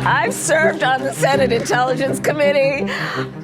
I've served on the Senate Intelligence Committee.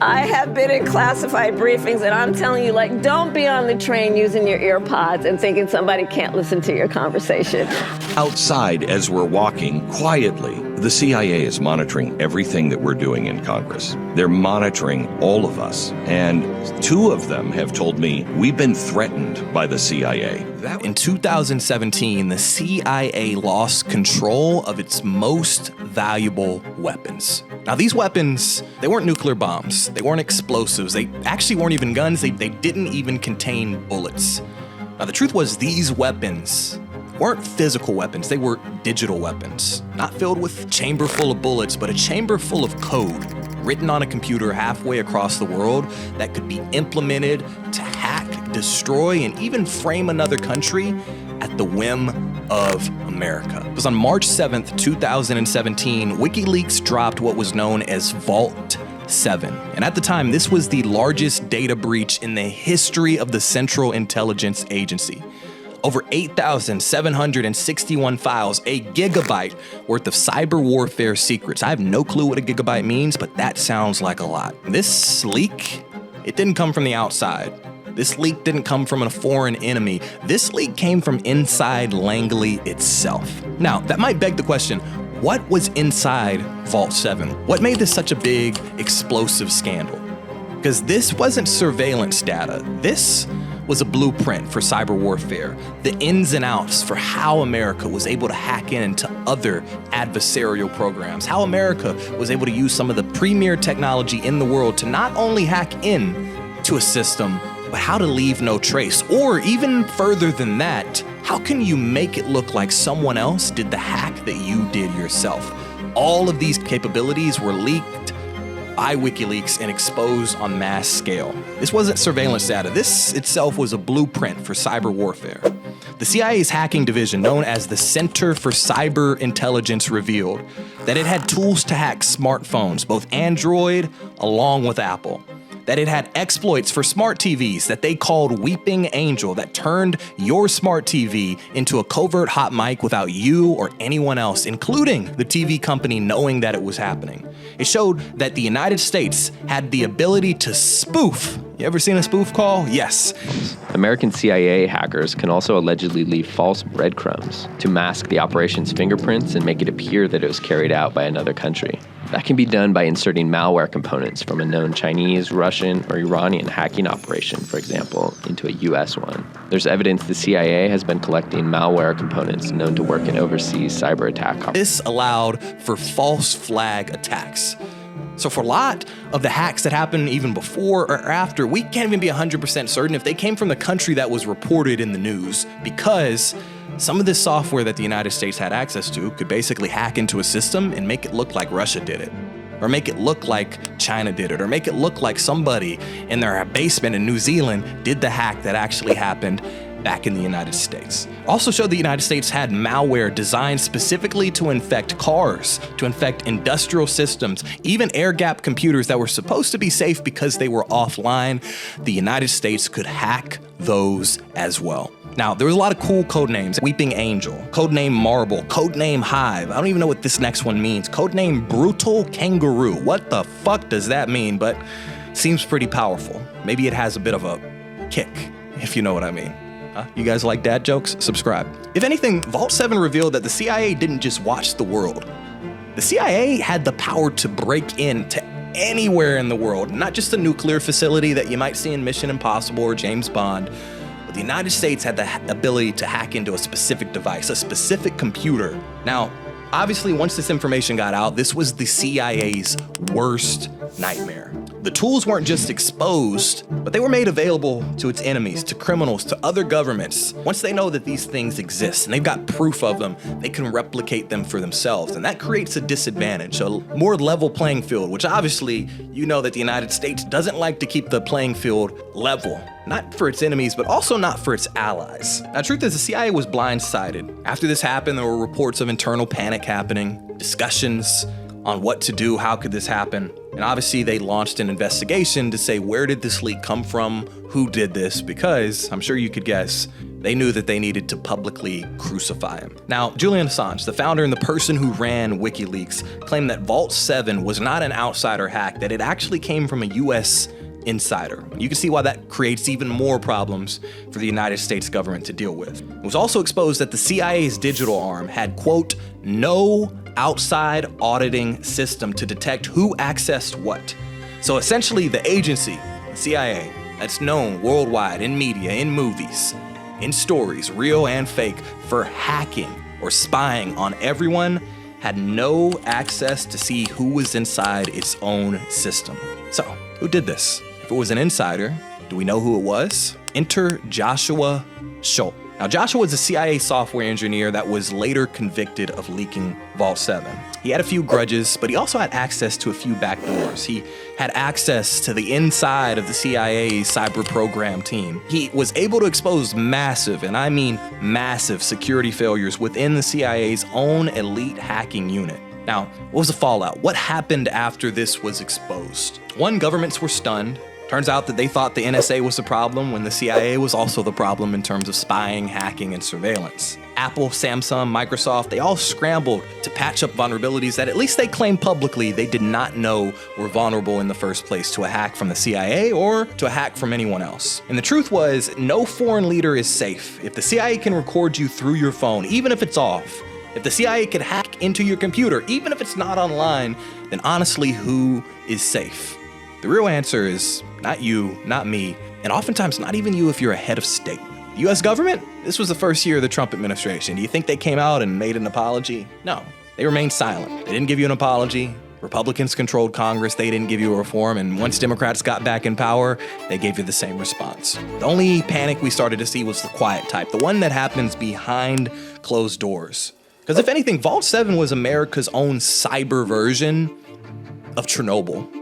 I have been in classified briefings, and I'm telling you, like, don't be on the train using your ear pods and thinking somebody can't listen to your conversation. Outside, as we're walking quietly, the CIA is monitoring everything that we're doing in Congress. They're monitoring all of us. And 2 of them have told me, we've been threatened by the CIA. In 2017, the CIA lost control of its most valuable weapons. Now, these weapons, they weren't nuclear bombs. They weren't explosives. They actually weren't even guns. They didn't even contain bullets. Now, the truth was these weapons weren't physical weapons. They were digital weapons, not filled with a chamber full of bullets, but a chamber full of code written on a computer halfway across the world that could be implemented to hack, destroy, and even frame another country at the whim of America. It was on March 7th, 2017, WikiLeaks dropped what was known as Vault 7. And at the time, this was the largest data breach in the history of the Central Intelligence Agency. Over 8,761 files, a gigabyte worth of cyber warfare secrets. I have no clue what a gigabyte means, but that sounds like a lot. This leak, it didn't come from the outside. This leak didn't come from a foreign enemy. This leak came from inside Langley itself. Now, that might beg the question, what was inside Vault 7? What made this such a big, explosive scandal? Because this wasn't surveillance data. This was a blueprint for cyber warfare, the ins and outs for how America was able to hack into other adversarial programs, how America was able to use some of the premier technology in the world to not only hack in to a system, but how to leave no trace. Or even further than that, how can you make it look like someone else did the hack that you did yourself? All of these capabilities were leaked by WikiLeaks and exposed on mass scale. This wasn't surveillance data. This itself was a blueprint for cyber warfare. The CIA's hacking division, known as the Center for Cyber Intelligence, revealed that it had tools to hack smartphones, both Android along with Apple. That it had exploits for smart TVs that they called Weeping Angel that turned your smart TV into a covert hot mic without you or anyone else, including the TV company, knowing that it was happening. It showed that the United States had the ability to spoof. You ever seen a spoof call? Yes. American CIA hackers can also allegedly leave false breadcrumbs to mask the operation's fingerprints and make it appear that it was carried out by another country. That can be done by inserting malware components from a known Chinese, Russian, or Iranian hacking operation, for example, into a US one. There's evidence the CIA has been collecting malware components known to work in overseas cyber attack operations. This allowed for false flag attacks. So for a lot of the hacks that happened even before or after, we can't even be 100% certain if they came from the country that was reported in the news, because some of this software that the United States had access to could basically hack into a system and make it look like Russia did it, or make it look like China did it, or make it look like somebody in their basement in New Zealand did the hack that actually happened back in the United States. Also showed the United States had malware designed specifically to infect cars, to infect industrial systems, even air-gapped computers that were supposed to be safe because they were offline. The United States could hack those as well. Now, there was a lot of cool code names. Weeping Angel, codename Marble, codename Hive. I don't even know what this next one means. Codename Brutal Kangaroo. What the fuck does that mean? But seems pretty powerful. Maybe it has a bit of a kick, if you know what I mean. You guys like dad jokes? Subscribe. If anything, Vault 7 revealed that the CIA didn't just watch the world. The CIA had the power to break into anywhere in the world, not just a nuclear facility that you might see in Mission Impossible or James Bond. The United States had the ability to hack into a specific device, a specific computer. Now, obviously, once this information got out, this was the CIA's worst nightmare. The tools weren't just exposed, but they were made available to its enemies, to criminals, to other governments. Once they know that these things exist and they've got proof of them, they can replicate them for themselves. And that creates a disadvantage, a more level playing field, which obviously you know that the United States doesn't like to keep the playing field level. Not for its enemies, but also not for its allies. Now, the truth is the CIA was blindsided. After this happened, there were reports of internal panic happening, discussions on what to do, how could this happen. And obviously they launched an investigation to say, where did this leak come from? Who did this? Because I'm sure you could guess, they knew that they needed to publicly crucify him. Now, Julian Assange, the founder and the person who ran WikiLeaks, claimed that Vault 7 was not an outsider hack, that it actually came from a US insider. You can see why that creates even more problems for the United States government to deal with. It was also exposed that the CIA's digital arm had, quote, no outside auditing system to detect who accessed what. So essentially the agency, the CIA, that's known worldwide in media, in movies, in stories, real and fake, for hacking or spying on everyone, had no access to see who was inside its own system. So, who did this? If it was an insider, do we know who it was? Enter Joshua Schultz. Now, Joshua was a CIA software engineer that was later convicted of leaking Vault 7. He had a few grudges, but he also had access to a few backdoors. He had access to the inside of the CIA's cyber program team. He was able to expose massive, and I mean massive, security failures within the CIA's own elite hacking unit. Now, what was the fallout? What happened after this was exposed? One, governments were stunned. Turns out that they thought the NSA was the problem when the CIA was also the problem in terms of spying, hacking, and surveillance. Apple, Samsung, Microsoft, they all scrambled to patch up vulnerabilities that at least they claimed publicly they did not know were vulnerable in the first place to a hack from the CIA or to a hack from anyone else. And the truth was, no foreign leader is safe. If the CIA can record you through your phone, even if it's off, if the CIA can hack into your computer, even if it's not online, then honestly, who is safe? The real answer is not you, not me, and oftentimes not even you if you're a head of state. The US government? This was the first year of the Trump administration. Do you think they came out and made an apology? No, they remained silent. They didn't give you an apology. Republicans controlled Congress, they didn't give you a reform, and once Democrats got back in power, they gave you the same response. The only panic we started to see was the quiet type, the one that happens behind closed doors. Because if anything, Vault 7 was America's own cyber version of Chernobyl.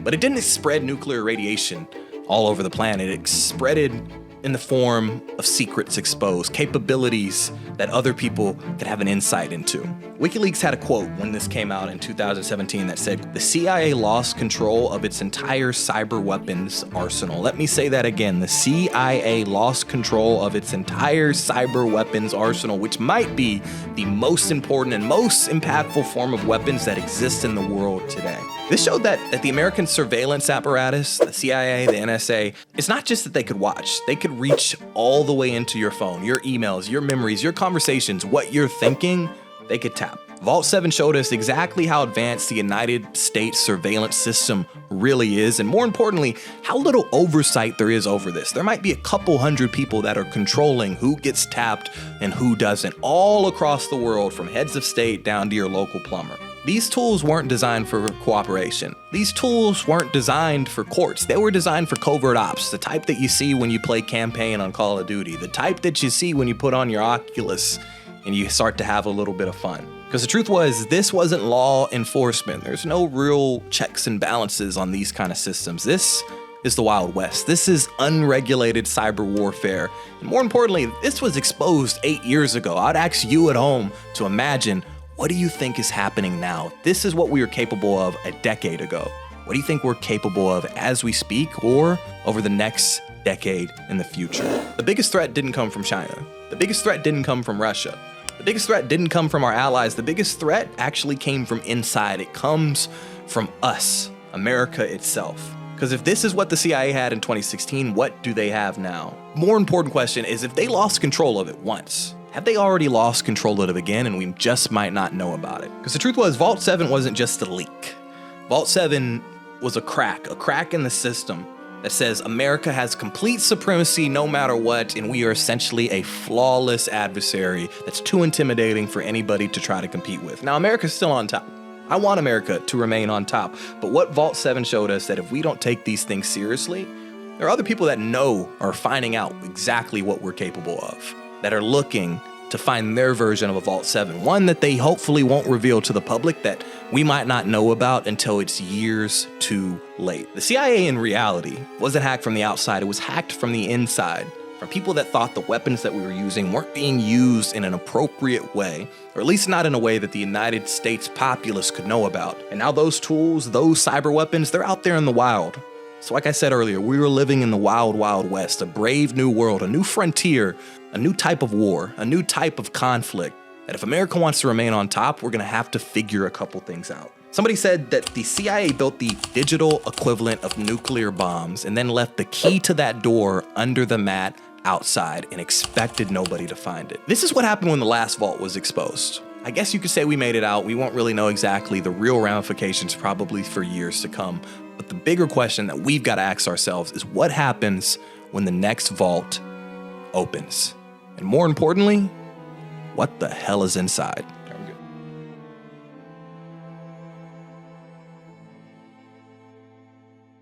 But it didn't spread nuclear radiation all over the planet. It spreaded in the form of secrets exposed, capabilities that other people could have an insight into. WikiLeaks had a quote when this came out in 2017 that said, "The CIA lost control of its entire cyber weapons arsenal." Let me say that again. The CIA lost control of its entire cyber weapons arsenal, which might be the most important and most impactful form of weapons that exists in the world today. This showed that the American surveillance apparatus, the CIA, the NSA, it's not just that they could watch. They could reach all the way into your phone, your emails, your memories, your conversations, what you're thinking, they could tap. Vault 7 showed us exactly how advanced the United States surveillance system really is, and more importantly, how little oversight there is over this. There might be a couple hundred people that are controlling who gets tapped and who doesn't, all across the world, from heads of state down to your local plumber. These tools weren't designed for cooperation. These tools weren't designed for courts. They were designed for covert ops, the type that you see when you play campaign on Call of Duty, the type that you see when you put on your Oculus and you start to have a little bit of fun. Because the truth was, this wasn't law enforcement. There's no real checks and balances on these kind of systems. This is the Wild West. This is unregulated cyber warfare. And more importantly, this was exposed 8 years ago. I'd ask you at home to imagine, what do you think is happening now? This is what we were capable of a decade ago. What do you think we're capable of as we speak or over the next decade in the future? The biggest threat didn't come from China. The biggest threat didn't come from Russia. The biggest threat didn't come from our allies. The biggest threat actually came from inside. It comes from us, America itself. Because if this is what the CIA had in 2016, what do they have now? More important question is, if they lost control of it once, have they already lost control of it again and we just might not know about it? Because the truth was, Vault 7 wasn't just a leak. Vault 7 was a crack in the system that says America has complete supremacy no matter what, and we are essentially a flawless adversary that's too intimidating for anybody to try to compete with. Now, America's still on top. I want America to remain on top. But what Vault 7 showed us, that if we don't take these things seriously, there are other people that know or are finding out exactly what we're capable of, that are looking to find their version of a Vault 7, one that they hopefully won't reveal to the public, that we might not know about until it's years too late. The CIA in reality wasn't hacked from the outside, it was hacked from the inside, from people that thought the weapons that we were using weren't being used in an appropriate way, or at least not in a way that the United States populace could know about. And now those tools, those cyber weapons, they're out there in the wild. So like I said earlier, we were living in the wild, wild west, a brave new world, a new frontier, a new type of war, a new type of conflict, that if America wants to remain on top, we're gonna have to figure a couple things out. Somebody said that the CIA built the digital equivalent of nuclear bombs and then left the key to that door under the mat outside and expected nobody to find it. This is what happened when the last vault was exposed. I guess you could say we made it out. We won't really know exactly the real ramifications probably for years to come. But the bigger question that we've got to ask ourselves is what happens when the next vault opens? And more importantly, what the hell is inside?